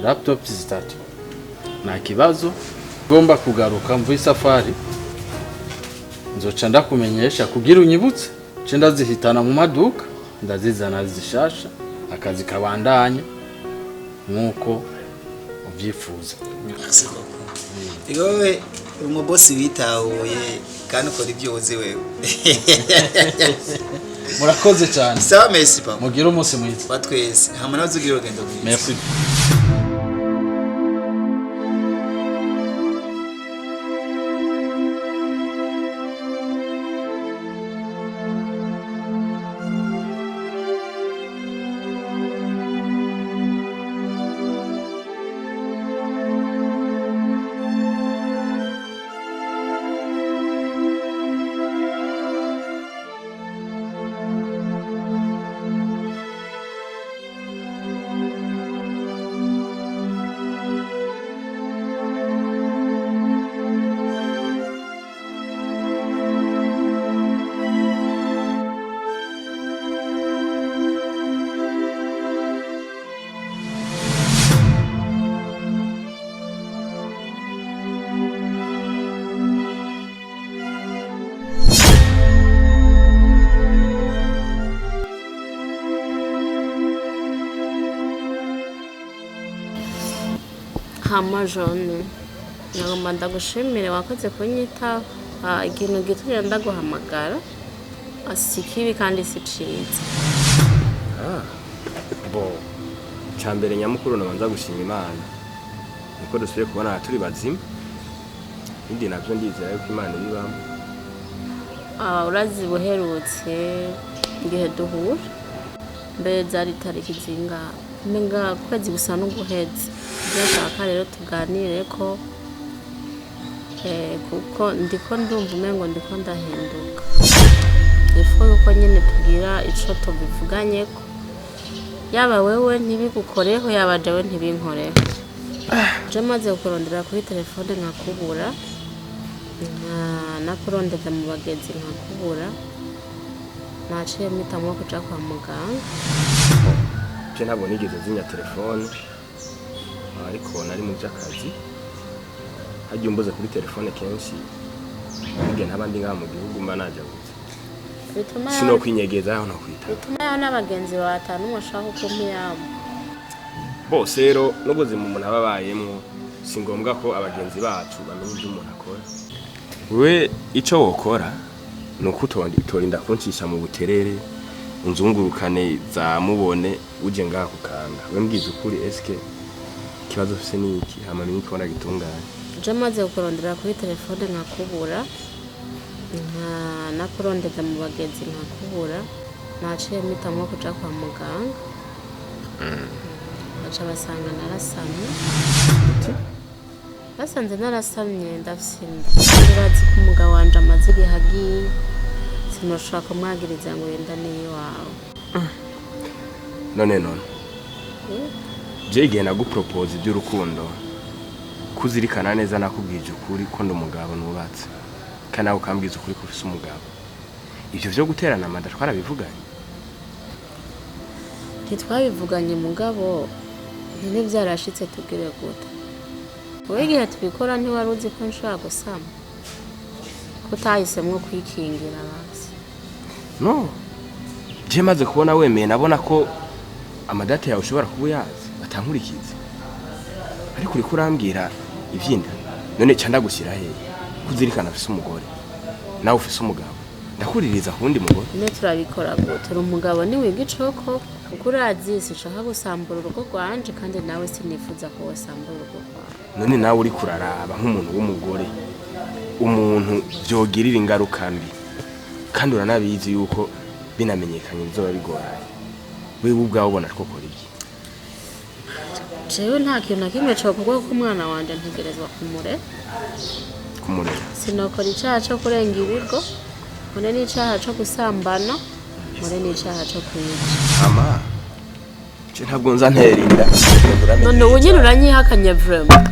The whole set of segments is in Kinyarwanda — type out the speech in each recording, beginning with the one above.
laptop zitatu nta kibazo ngomba kugaruka mvuye safari nzoca ndakumenyesha kugira unyibutse nce ndazihitana mu maduka ndazizana zishasha akazi kabandanye nkuko ubyifuza. Igowe umubosi witahuye kandi ukora ibyo uzi wewe. Murakoze cyane. Sawa merci papa. Mugira umunsi mwiza. Batwese. Hamwe nazugira urugendo rwiza. Merci. Hama jone ngomba ndagushimire wakoze kunyita ikintu gitumye ndaguhamagara asikibi kandi siciza bo cyambere nyamukuru nabanza gushima Imana niko dusubiye kubona turi bazima indi navyo ndizera yuko Imana ibibamo urazi buherutse igihe duhura mbere zari tariki zinga menga kwezi gusa no guheze byashaka rero tuganire ko kuko ndiko ndumva umengo ndiko ndahinduka ifu yuko nyine tugira ico tubivuganye ko yaba wewe ntibigukoreho yaba jewe ntibinkoreho je maze kurondera kuri telefone nkakubura nakurondeza mu bagenzi nkakubura naciye mitamwo kuja kwa muganga je ntabwo nigeze zinya telefone ariko nari mu by'akazi hagiye umbuze kuri telefone kenshi nige nabandi ngaha mu gihugu mba najabuze sino kwinyegeza aho no kwita bituma n'abagenzi batanu mushaka kumiyabo bose rero n'ubuzima umuntu ababayemwo si ngombwa ko abagenzi bacu bamenye ibyo umuntu akora we ico wokora nuko utorinda kuncisha mu buterere unzungurukane za mubone uje ngaha kukanga we mbwiza ukuri eske kibazo ufise niki hama menye ko gitunganye je maze kurondera kuri telefone nkakubura nakurondeza mu bagenzi nkakubura naciye mitamwo kuja kwa muganga aca basanga narasamye basanze narasamye ndafsinda urazi ko umugabo wanje amaze igihagiye sinoshaka kumwagiriza ngo yenda niyo wawe none je igihe nagupropose iby'urukundo kuzirikana neza nakubwije ukuri ko ndumugabo nubatse kana ukambwiza ukuri ko ufise umugabo ivyo byo guterana amanda twarabivuganye ntitwabivuganye mugabo none byarashitse tugire gute wowe igihe tubikora ntiwari uzi ko nshaka gusama kutahisemwo kwikingira basi no je maze kubona wemeye nabona ko amadate yawe ushobora kuba yazi atankurikize ariko uri kurambwira ivyinda none ca ndagushyira he kuzirikana afise umugore nawe ufise umugabo ndakuririza kundi mugore ne turabikora gute umugabo ni wiga icoko kuko urazi sinshaka gusambura urugo rwanje kandi nawe sinifuza ko wasambura urugo rwawe none nawe uri kuraraba nk'umuntu w'umugore umuntu byogirira ingaruka mbi kandi uranabizi yuko binamenyekanye bizoba bigoranye wewe ubwawe ubona ko kora iki jewe nta kintu na kimwe cyo kuko umwana wanje ntegerezwa kumurera sinokora icyaha cyo kurenga ibigo mure n'icyaha cyo gusambana mure n'icyaha cyo kwica ama je ntabwo nza nterinda none ubu nyine uranyihakanye vraiment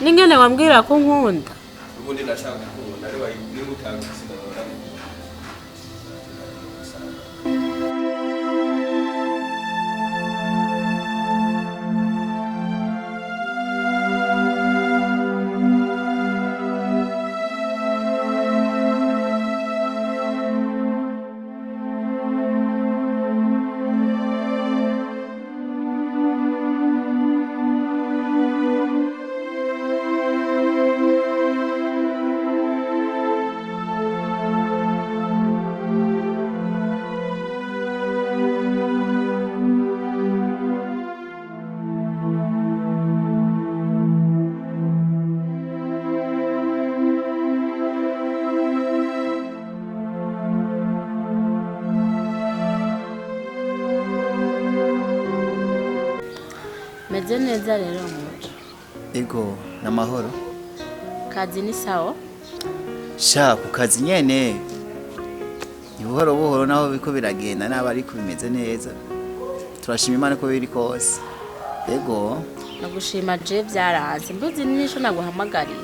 ningene wambwira ko nkunda ubundi nashaka kubona ari wayi n'utanga meze neza rero muco. Ego namahoro. Kazi ni sawa? Sha ku kazi nyene. Buhoro buhoro naho biko biragenda naba ari kubimeze neza. Turashima Imana ko biri kose. Ego. Nagushima je byarazi. Mbuzi nisho naguhamagariye.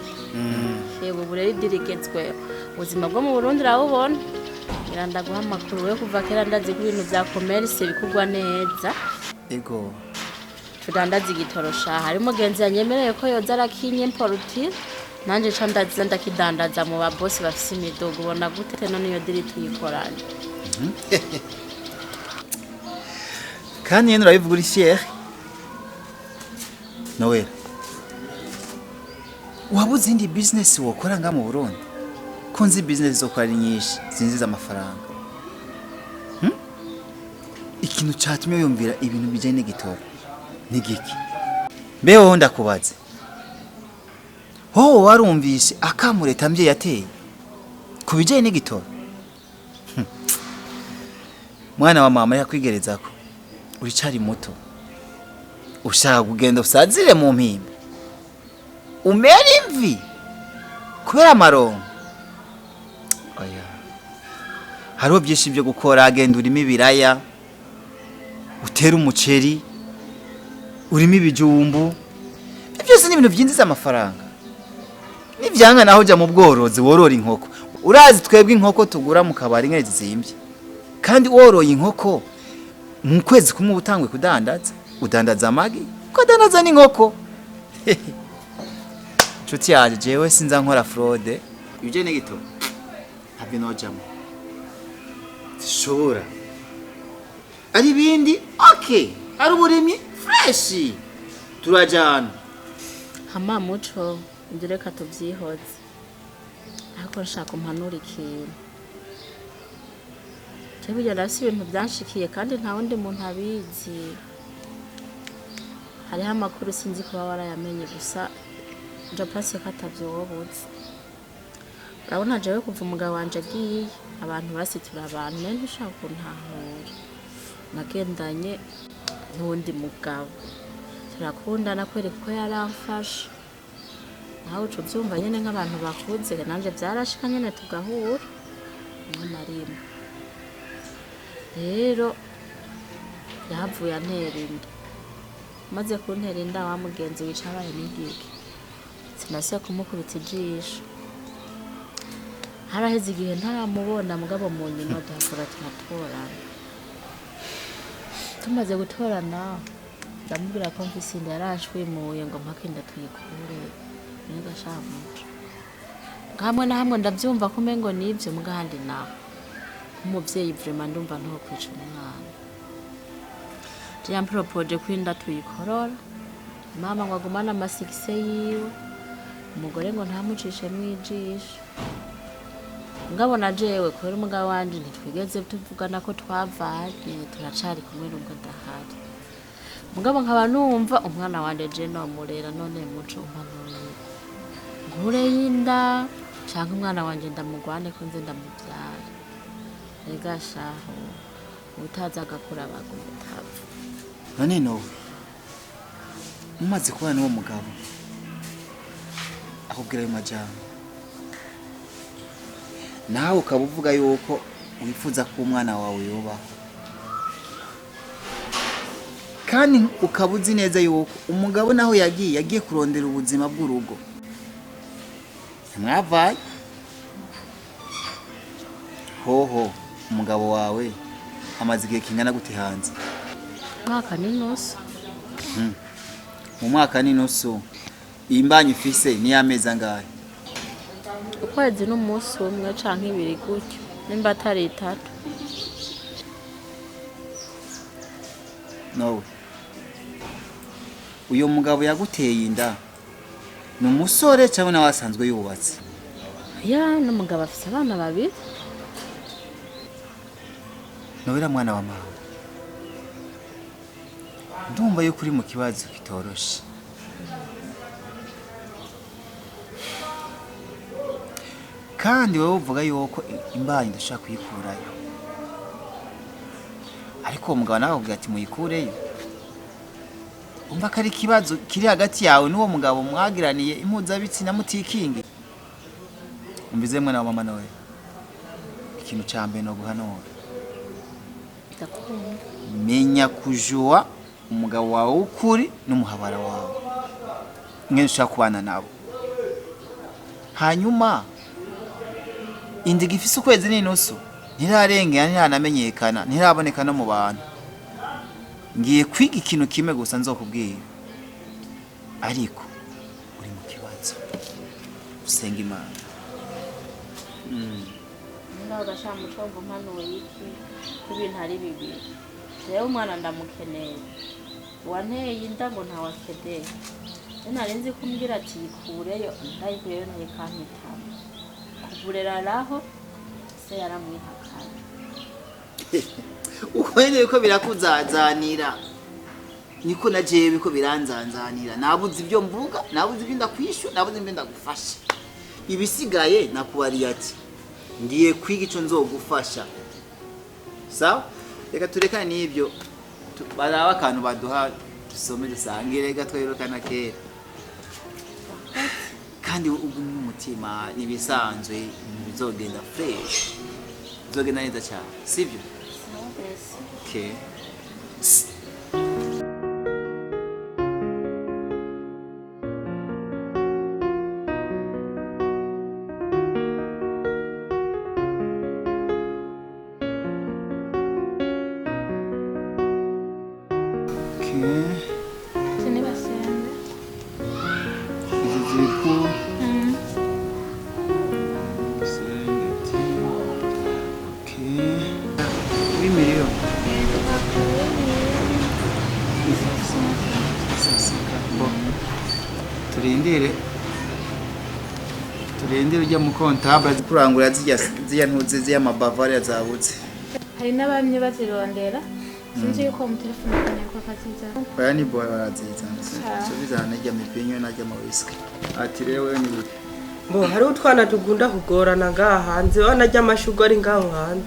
Yego bureri dirigetswe. Ubuzima bwo mu Burundi rawubona. Iranda guha makuru we kuva kera ndazi ko ibintu bya commerce bikugwa neza. Ego. Tudandaza igitorosha harimo genzi yanyemereye ko yoza arakinye importire. Nanje ca ndaza ndakidandaza mu babosi bafise imidogo ubona gute none iyo diri tuyikoranye. Kandi yenu urabivuga uri fier. Noel. Wabuze indi business wokora nga mu Burundi? Konzi business zo kwari nyinshi zinziza amafaranga. Ikintu cyatumye yumvira ibintu bijanye n'igitoro. Nigiki? Beho ndakubaze. Ho warumvise akamureta mvye yateye. Kubijanye n'igitoro. Mwana wa mama yakwigerezako. Uri cari muto. Ushaka kugenda usazire mu mpimba. Umera imvi. Kubera amarongo. Oya. Hariho byinshi byo gukora agenda urimo ibiraya. Utera umuceri. Urimo ibijumbu. Byose ni ibintu byinjiza amafaranga. Nivyanga naho uja mu bworozi worora inkoko. Urazi twebwe inkoko tugura mu kabari nk'ezi zimbye. Kandi woroye inkoko mu kwezi kumwe utangwe kudandaza. Udandaza amagi, ukadandaza n'inkoko. Nshuti yaje jewe sinza nkora fraude. Ibyo ni gito. Habe nojamo. Shora. Ari bindi? Okay. Ari uburimi fresh. Turajana. Hama muco ndireka tuvyihoze. Ariko nshaka umpanura ikintu. Cyebujya ndafise ibintu byanshikiye kandi nta wundi muntu abizi. Hariho amakuru sinzi kuba warayamenye gusa nja pasi katavyo wobuze. Urabona jewe kuva umugabo wanje agiye abantu basitura abantu nende ushaka kuntahura. Nagendanye n'undi mugabo. Turakundana kwereka ko yaramfasha. Naho uco byumva nyene nk'abantu bakuze nanje byarashika nyene tugahura. Rimwe rero yahavuye antera inda. Maze kuntera inda wa mugenzi wicabaye n'igiki. Sinasiye kumukubita ijisho. Haraheze igihe ntaramubona mugabo mu nyuma dahakora tunatorana. Tumaze gutorana ndamubwira ko mfise inda yarashwimuye ngo mpaka inda tuyikure. Niga shamuca. Hamwe na hamwe ndavyumva ko mengo nivyo mugahandi naho. Umuvyeyi vraiment ndumva nto kwica umwana. Propose kwinda tuyikorora. Mama ngo agumana amasikise yiwe. Umugore ngo ntamucishe mwijisho. Ngabona jewe kwera umugabo wanje ntitwigeze tuvugana ko twavanye turacari kumwe nubwo dahari. Mugabo nkaba numva umwana wanje je no murera none muco umpanuro. Ngure yinda cyangwa umwana wanje ndamugwane ko nze ndamubyara. Ega shaho utaza agakura bagumutapfa. None no. Mumaze kubana n'uwo mugabo. Akubwira ayo majambo. Nawe ukabuvuga yuko wifuza ko umwana wawe yobaho. Kandi ukabuzi neza yuko umugabo naho yagiye kurondera ubuzima bw'urugo. Mwavaye. Hoho umugabo wawe amaze igihe kingana gute hanze? Mwaka n'inusu. Mu mwaka n'inusu imbanyi ufise ni amezi angahe? Ukwezi n'umunsi umwe canke ibiri gutyo nimba atari 3. No. Uyo mugabo yaguteye inda ni umusore cyangwa nawe asanzwe yubatse? Ya n'umugabo afise abana babiri. Nowera mwana wa mama. Ndumva yuko uri mu kibazo kitoroshe. Kandi wowe uvuga yuko imbanyi ndashaka kuyikurayo. Ariko uwo mugabo nawe avuga ati muyikureyo. umva ko ari ikibazo kiri hagati yawe n'uwo mugabo mwagiraniye impuzabitsina mutikingi. Umvize mwana wa mama nawe ikintu ca mbere no guhanura, menya kujua umugabo wawe ukuri n'umuhabara wawe ngene ushaka kubana nabo. Hanyuma indiga ifise ukwezi n'inusu ntirarengera, ntiranamenyekana, ntiraboneka no mu bantu. Ngiye kwiga ikintu kimwe gusa nzokubwira, ariko uri mu kibazo usenga Imana. Ndaho gashaka mutombo mpanuye iki ibintu ari bibiri. Rero umwana ndamukeneye, wanteye inda ngo ntawakedeye. Nari nzi kumbwira ati kureyo ndayikureyo ntikampitamo kuvurera raho se yaramwihakana. Uko nyene ko birakuzazanira niko na jewe ko biranzanzanira. Nabuze ibyo mvuga, nabuze ibyo ndakwishu, nabuze ibyo ndagufasha. Ibisigaye nakubariye ati ngiye kwiga ico nzogufasha. Sawa? Reka turekane n'ibyo baraba akantu baduha dusome dusangire, reka twirukana kera. Kandi ubu n'umutima nibisanzwe bizogenda fresh, bizogenda neza cyane, sibyo? Okay. Turindire ujya mu kontable kurangura zijya ntuze z'amabavari yazabutse. Hari n'abamye bazirondera sinzi yuko mu telefone kanya kwa kaziza. Baya ni boy baraziza. So bizana najya mipinyo najya mu whisky. Ati rewe ni biki? Ngo hari utwana tugunda kugorana ngaha hanze wanajya amashugwe ari ngaho hanze.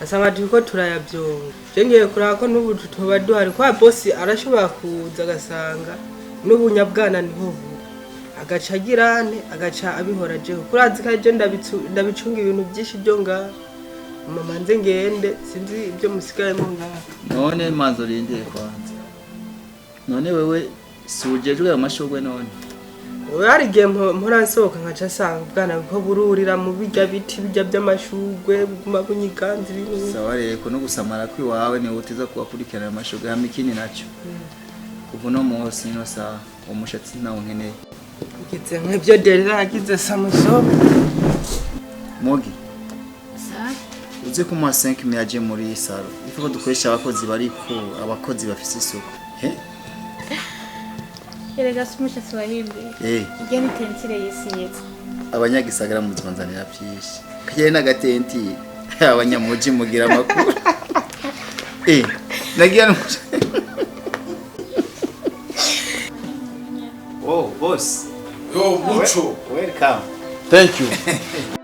Asanga turiko turayabyonga. Je ngiye kurako n'ubu tutoba duhari kwa boss arashobora kuza gasanga n'ubunyabwana niho agaca girane agaca abihora jeho kurazi kaje ndabicunga ibintu byinshi byo ngaha. Mama nze ngende sinzi ibyo musigaye mu ngaha. None manzo rindire kwanza. None wewe sujejwe amashugwe none. Wari game mpora nsohoka nkaca sanga bwana ko bururira mu bijya biti bijya by'amashugwe buguma bunyiganza ibintu. Sawa reko no gusamara kwiwawe ni utiza kubakurikirana amashugwe hamikini naco. Kuva no munsi no sa umushatsi nawo nkeneye. Kize nk'ibyo derera agize samuso. Mogi. Sa uze ku ma 5 aje muri salo. Ifuko dukoresha abakozi bari ko abakozi bafise isuku. He? erega sumushatsi wahimbe. Igeni tentire yisinyetse. Abanyagisagara mu Tanzania byinshi. Kaje n'agatenti abanyamuji mugira makuru. Nagira Oh, boss. Yo, Mucho. Welcome. Thank you.